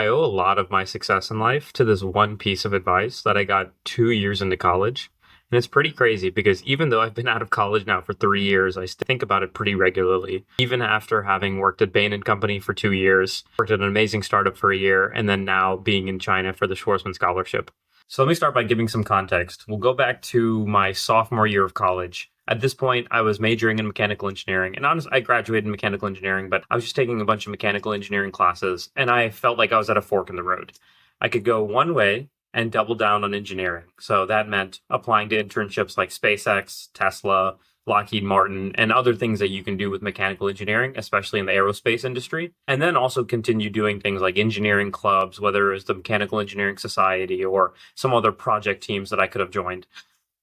I owe a lot of my success in life to this one piece of advice that I got 2 years into college. And it's pretty crazy because even though I've been out of college now for 3 years, I still think about it pretty regularly. Even after having worked at Bain and Company for 2 years, worked at an amazing startup for a year, and then now being in China for the Schwarzman Scholarship. So let me start by giving some context. We'll go back to my sophomore year of college. At this point, I was majoring in mechanical engineering. And honestly, I graduated in mechanical engineering, but I was just taking a bunch of mechanical engineering classes, and I felt like I was at a fork in the road. I could go one way and double down on engineering. So that meant applying to internships like SpaceX, Tesla, Lockheed Martin, and other things that you can do with mechanical engineering, especially in the aerospace industry. And then also continue doing things like engineering clubs, whether it was the Mechanical Engineering Society or some other project teams that I could have joined.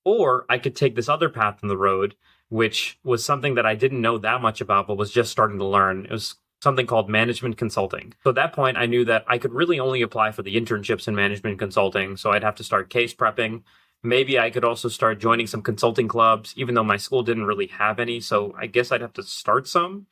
Or I could take this other path in the road, which was something that I didn't know that much about, but was just starting to learn. It was something called management consulting. So at that point, I knew that I could really only apply for the internships in management consulting. So I'd have to start case prepping. Maybe I could also start joining some consulting clubs, even though my school didn't really have any. So I guess I'd have to start some.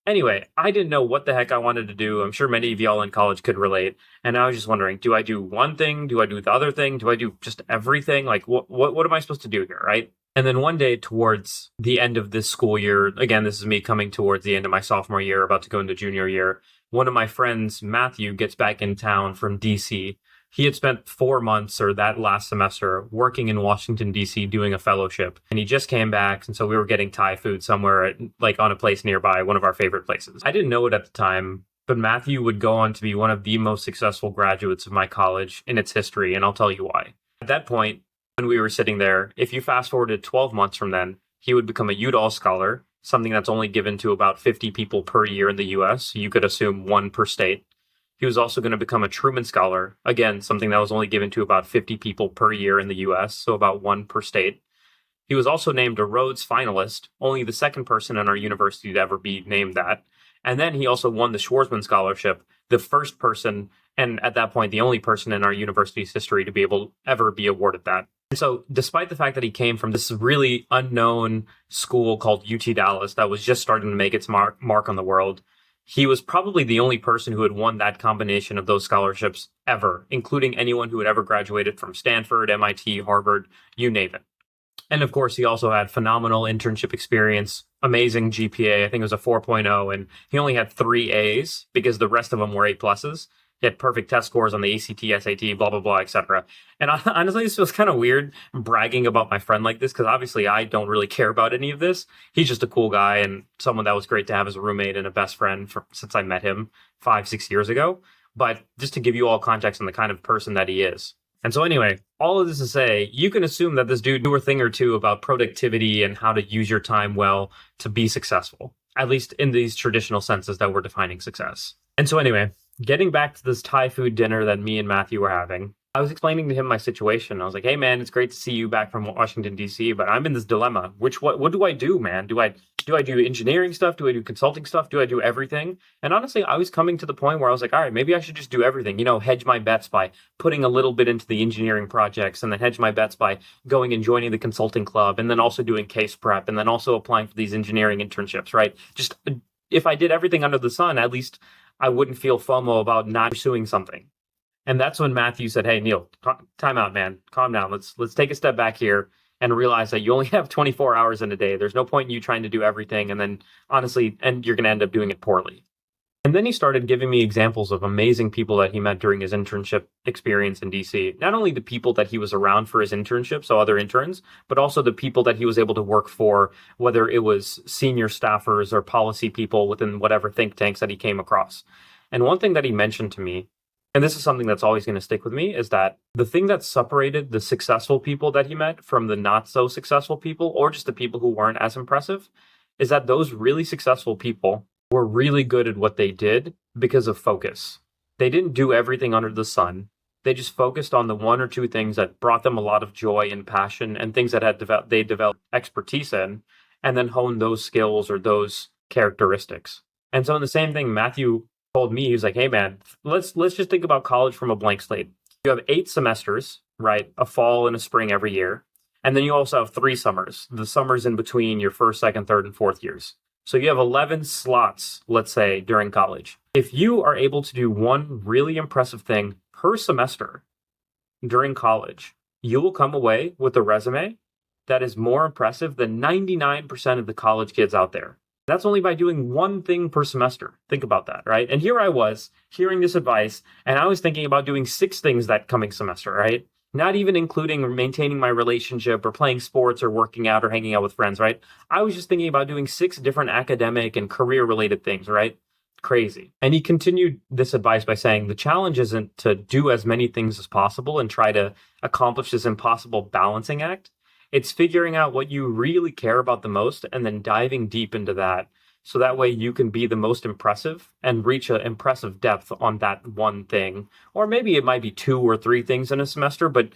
Anyway, I didn't know what the heck I wanted to do. I'm sure many of y'all in college could relate. And I was just wondering, do I do one thing? Do I do the other thing? Do I do just everything? Like, what am I supposed to do here, right? And then one day towards the end of this school year, again, this is me coming towards the end of my sophomore year, about to go into junior year, one of my friends, Matthew, gets back in town from DC. He had spent 4 months or that last semester working in Washington, D.C., doing a fellowship. And he just came back. And so we were getting Thai food somewhere, like on a place nearby, one of our favorite places. I didn't know it at the time, but Matthew would go on to be one of the most successful graduates of my college in its history. And I'll tell you why. At that point, when we were sitting there, if you fast forwarded 12 months from then, he would become a Udall scholar, something that's only given to about 50 people per year in the US. You could assume one per state. He was also going to become a Truman Scholar, again, something that was only given to about 50 people per year in the US, so about one per state. He was also named a Rhodes finalist, only the second person in our university to ever be named that. And then he also won the Schwarzman Scholarship, the first person, and at that point, the only person in our university's history to be able to ever be awarded that. And so, despite the fact that he came from this really unknown school called UT Dallas that was just starting to make its mark on the world, he was probably the only person who had won that combination of those scholarships ever, including anyone who had ever graduated from Stanford, MIT, Harvard, you name it. And of course, he also had phenomenal internship experience, amazing GPA. I think it was a 4.0, and he only had 3 A's because the rest of them were A+. He had perfect test scores on the ACT, SAT, blah, blah, blah, etc. And honestly, this was kind of weird bragging about my friend like this because obviously I don't really care about any of this. He's just a cool guy and someone that was great to have as a roommate and a best friend since I met him 5, 6 years ago. But just to give you all context on the kind of person that he is. And so anyway, all of this to say, you can assume that this dude knew a thing or two about productivity and how to use your time well to be successful, at least in these traditional senses that we're defining success. And so anyway, getting back to this Thai food dinner that me and Matthew were having, I was explaining to him my situation. I was like, hey, man, it's great to see you back from Washington, D.C., but I'm in this dilemma. What do I do, man? Do I do engineering stuff? Do I do consulting stuff? Do I do everything? And honestly, I was coming to the point where I was like, all right, maybe I should just do everything. Hedge my bets by putting a little bit into the engineering projects and then hedge my bets by going and joining the consulting club and then also doing case prep and then also applying for these engineering internships, right? Just if I did everything under the sun, at least I wouldn't feel FOMO about not pursuing something. And that's when Matthew said, hey, Neil, time out, man. Calm down. Let's take a step back here and realize that you only have 24 hours in a day. There's no point in you trying to do everything. And then honestly, and you're going to end up doing it poorly. And then he started giving me examples of amazing people that he met during his internship experience in DC. Not only the people that he was around for his internship, so other interns, but also the people that he was able to work for, whether it was senior staffers or policy people within whatever think tanks that he came across. And one thing that he mentioned to me, and this is something that's always going to stick with me, is that the thing that separated the successful people that he met from the not so successful people, or just the people who weren't as impressive, is that those really successful people were really good at what they did because of focus. They didn't do everything under the sun. They just focused on the one or two things that brought them a lot of joy and passion and things that they developed expertise in, and then honed those skills or those characteristics. And so in the same thing, Matthew told me, he was like, hey man, let's just think about college from a blank slate. You have 8 semesters, right? A fall and a spring every year. And then you also have 3 summers, the summers in between your first, second, third, and fourth years. So you have 11 slots, let's say, during college. If you are able to do one really impressive thing per semester during college, you will come away with a resume that is more impressive than 99% of the college kids out there. That's only by doing one thing per semester. Think about that, right? And here I was hearing this advice, and I was thinking about doing 6 things that coming semester, right? Not even including maintaining my relationship or playing sports or working out or hanging out with friends, right? I was just thinking about doing 6 different academic and career related things, right? Crazy. And he continued this advice by saying the challenge isn't to do as many things as possible and try to accomplish this impossible balancing act. It's figuring out what you really care about the most and then diving deep into that. So that way you can be the most impressive and reach an impressive depth on that one thing. Or maybe it might be 2 or 3 things in a semester, but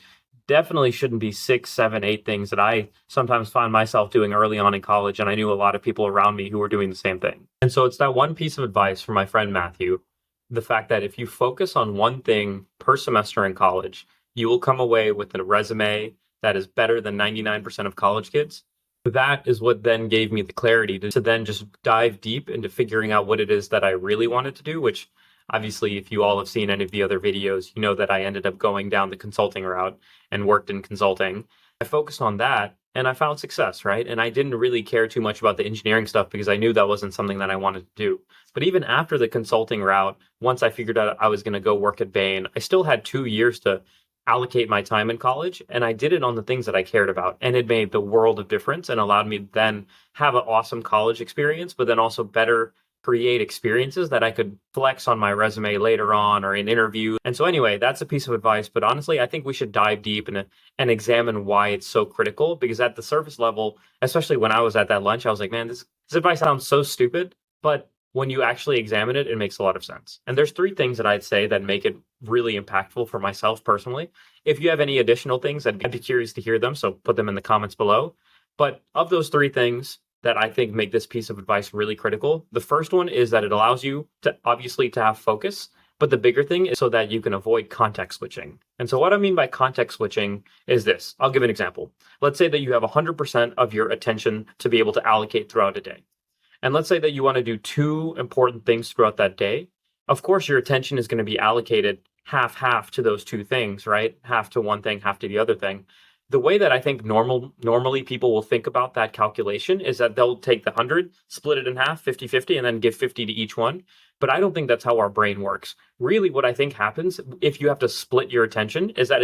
definitely shouldn't be 6, 7, 8 things that I sometimes find myself doing early on in college. And I knew a lot of people around me who were doing the same thing. And so it's that one piece of advice from my friend Matthew, the fact that if you focus on one thing per semester in college, you will come away with a resume that is better than 99% of college kids. That is what then gave me the clarity to then just dive deep into figuring out what it is that I really wanted to do, which obviously, if you all have seen any of the other videos, you know that I ended up going down the consulting route and worked in consulting. I focused on that and I found success, right? And I didn't really care too much about the engineering stuff because I knew that wasn't something that I wanted to do. But even after the consulting route, once I figured out I was going to go work at Bain, I still had 2 years to allocate my time in college, and I did it on the things that I cared about, and it made the world of difference and allowed me to then have an awesome college experience, but then also better create experiences that I could flex on my resume later on or in interview. And so anyway, that's a piece of advice, but honestly, I think we should dive deep and examine why it's so critical, because at the surface level, especially when I was at that lunch, I was like, man, this advice sounds so stupid, but when you actually examine it, it makes a lot of sense. And there's 3 things that I'd say that make it really impactful for myself personally. If you have any additional things, I'd be curious to hear them. So put them in the comments below. But of those 3 things that I think make this piece of advice really critical, the first one is that it allows you to obviously to have focus. But the bigger thing is so that you can avoid context switching. And so what I mean by context switching is this. I'll give an example. Let's say that you have 100% of your attention to be able to allocate throughout a day. And let's say that you want to do 2 important things throughout that day. Of course, your attention is going to be allocated half to those 2 things, right? Half to one thing, half to the other thing. The way that I think normally people will think about that calculation is that they'll take the 100, split it in half, 50-50, and then give 50 to each one. But I don't think that's how our brain works. Really, what I think happens if you have to split your attention is that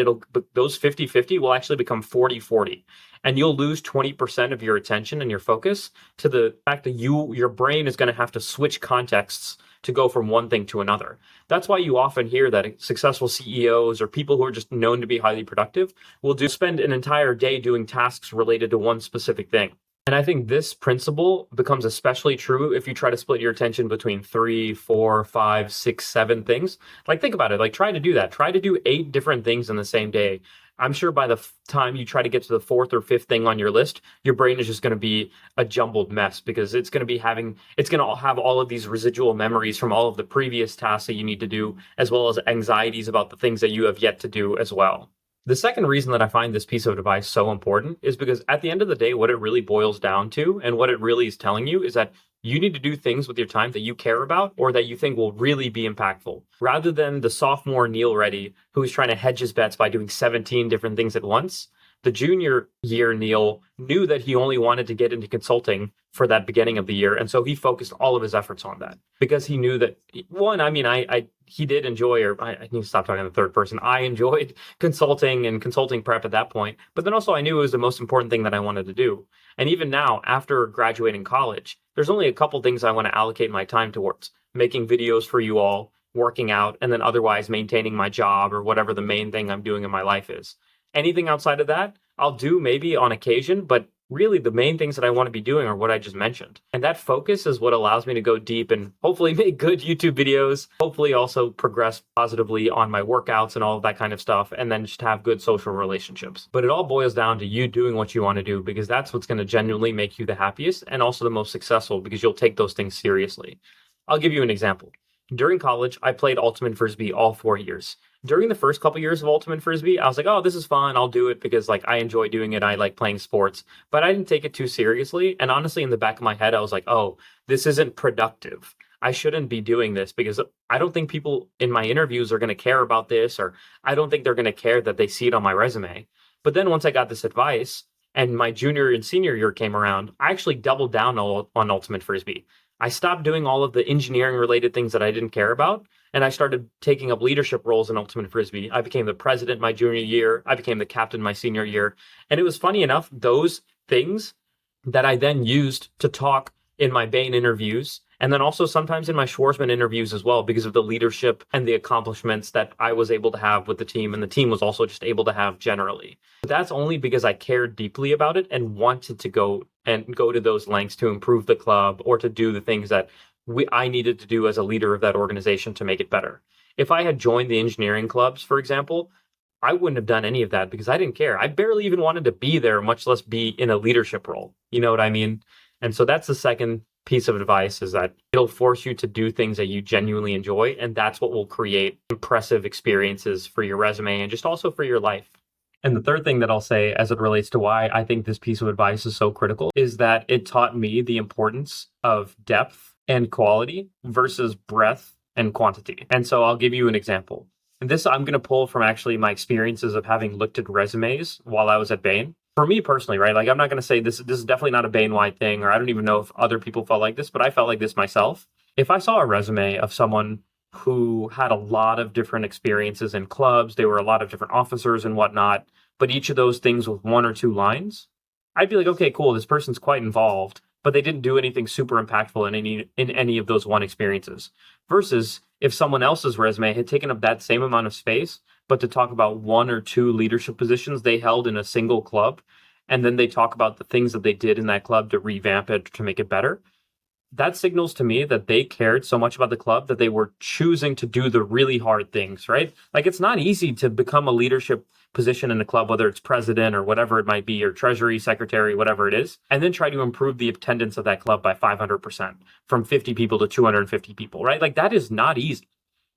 those 50-50 will actually become 40-40. And you'll lose 20% of your attention and your focus to the fact that your brain is going to have to switch contexts to go from one thing to another. That's why you often hear that successful CEOs or people who are just known to be highly productive will spend an entire day doing tasks related to one specific thing. And I think this principle becomes especially true if you try to split your attention between 3, 4, 5, 6, 7 things. Like, think about it. Like, try to do that. Try to do 8 different things in the same day. I'm sure by the time you try to get to the 4th or 5th thing on your list, your brain is just going to be a jumbled mess because it's going to have all of these residual memories from all of the previous tasks that you need to do, as well as anxieties about the things that you have yet to do as well. The second reason that I find this piece of advice so important is because at the end of the day, what it really boils down to and what it really is telling you is that you need to do things with your time that you care about or that you think will really be impactful, rather than the sophomore Neil Reddy who's trying to hedge his bets by doing 17 different things at once. The junior year Neil knew that he only wanted to get into consulting for that beginning of the year. And so he focused all of his efforts on that because he knew that, one, I mean, he did enjoy, or I need to stop talking in the third person. I enjoyed consulting and consulting prep at that point. But then also I knew it was the most important thing that I wanted to do. And even now, after graduating college, there's only a couple things I want to allocate my time towards: making videos for you all, working out, and then otherwise maintaining my job or whatever the main thing I'm doing in my life is. Anything outside of that, I'll do maybe on occasion, but really the main things that I want to be doing are what I just mentioned. And that focus is what allows me to go deep and hopefully make good YouTube videos, hopefully also progress positively on my workouts and all of that kind of stuff, and then just have good social relationships. But it all boils down to you doing what you want to do, because that's what's going to genuinely make you the happiest and also the most successful, because you'll take those things seriously. I'll give you an example. During college, I played Ultimate Frisbee all 4 years. During the first couple years of Ultimate Frisbee, I was like, oh, this is fun. I'll do it because like I enjoy doing it. I like playing sports, but I didn't take it too seriously. And honestly, in the back of my head, I was like, oh, this isn't productive. I shouldn't be doing this because I don't think people in my interviews are going to care about this, or I don't think they're going to care that they see it on my resume. But then once I got this advice and my junior and senior year came around, I actually doubled down on Ultimate Frisbee. I stopped doing all of the engineering related things that I didn't care about. And I started taking up leadership roles in Ultimate Frisbee. I became the president my junior year. I became the captain my senior year. And it was funny enough, those things that I then used to talk in my Bain interviews, and then also sometimes in my Schwarzman interviews as well, because of the leadership and the accomplishments that I was able to have with the team, and the team was also just able to have generally. But that's only because I cared deeply about it and wanted to go to those lengths to improve the club or to do the things that I needed to do as a leader of that organization to make it better. If I had joined the engineering clubs, for example, I wouldn't have done any of that because I didn't care. I barely even wanted to be there, much less be in a leadership role. You know what I mean? And so that's the second piece of advice, is that it'll force you to do things that you genuinely enjoy. And that's what will create impressive experiences for your resume and just also for your life. And the third thing that I'll say as it relates to why I think this piece of advice is so critical is that it taught me the importance of depth and quality versus breadth and quantity. And so I'll give you an example. And this I'm going to pull from actually my experiences of having looked at resumes while I was at Bain. For me personally, right? Like I'm not going to say this is definitely not a Bain-wide thing, or I don't even know if other people felt like this, but I felt like this myself. If I saw a resume of someone who had a lot of different experiences in clubs, they were a lot of different officers and whatnot, but each of those things with one or two lines, I'd be like, okay, cool, this person's quite involved, but they didn't do anything super impactful in any of those one experiences. Versus if someone else's resume had taken up that same amount of space, but to talk about one or two leadership positions they held in a single club, and then they talk about the things that they did in that club to revamp it, to make it better, that signals to me that they cared so much about the club that they were choosing to do the really hard things, right? Like it's not easy to become a leadership position in a club, whether it's president or whatever it might be, or treasury secretary, whatever it is, and then try to improve the attendance of that club by 500% from 50 people to 250 people, right? Like that is not easy,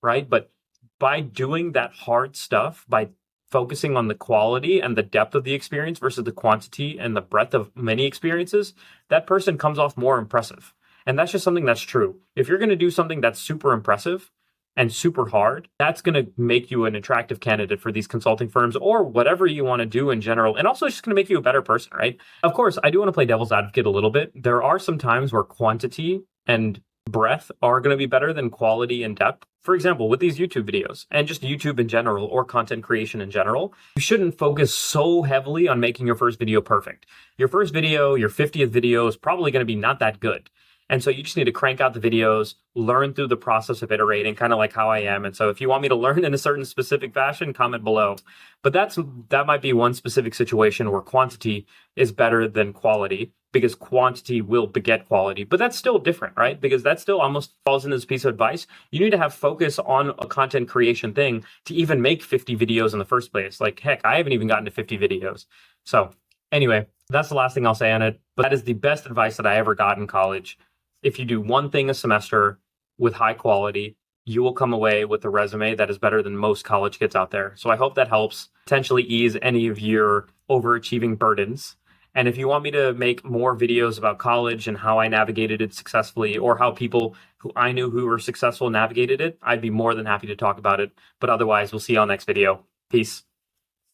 right? But by doing that hard stuff, by focusing on the quality and the depth of the experience versus the quantity and the breadth of many experiences, that person comes off more impressive. And that's just something that's true. If you're going to do something that's super impressive and super hard, that's going to make you an attractive candidate for these consulting firms or whatever you want to do in general. And also, it's just going to make you a better person, right? Of course, I do want to play devil's advocate a little bit. There are some times where quantity and breadth are going to be better than quality and depth. For example, with these YouTube videos and just YouTube in general or content creation in general, you shouldn't focus so heavily on making your first video perfect. Your first video, your 50th video is probably going to be not that good. And so you just need to crank out the videos, learn through the process of iterating, kind of like how I am. And so if you want me to learn in a certain specific fashion, comment below. But that might be one specific situation where quantity is better than quality, because quantity will beget quality. But that's still different, right? Because that still almost falls into this piece of advice. You need to have focus on a content creation thing to even make 50 videos in the first place. Like, heck, I haven't even gotten to 50 videos. So anyway, that's the last thing I'll say on it. But that is the best advice that I ever got in college. If you do one thing a semester with high quality, you will come away with a resume that is better than most college kids out there. So I hope that helps potentially ease any of your overachieving burdens. And if you want me to make more videos about college and how I navigated it successfully, or how people who I knew who were successful navigated it, I'd be more than happy to talk about it. But otherwise, we'll see you all next video. Peace.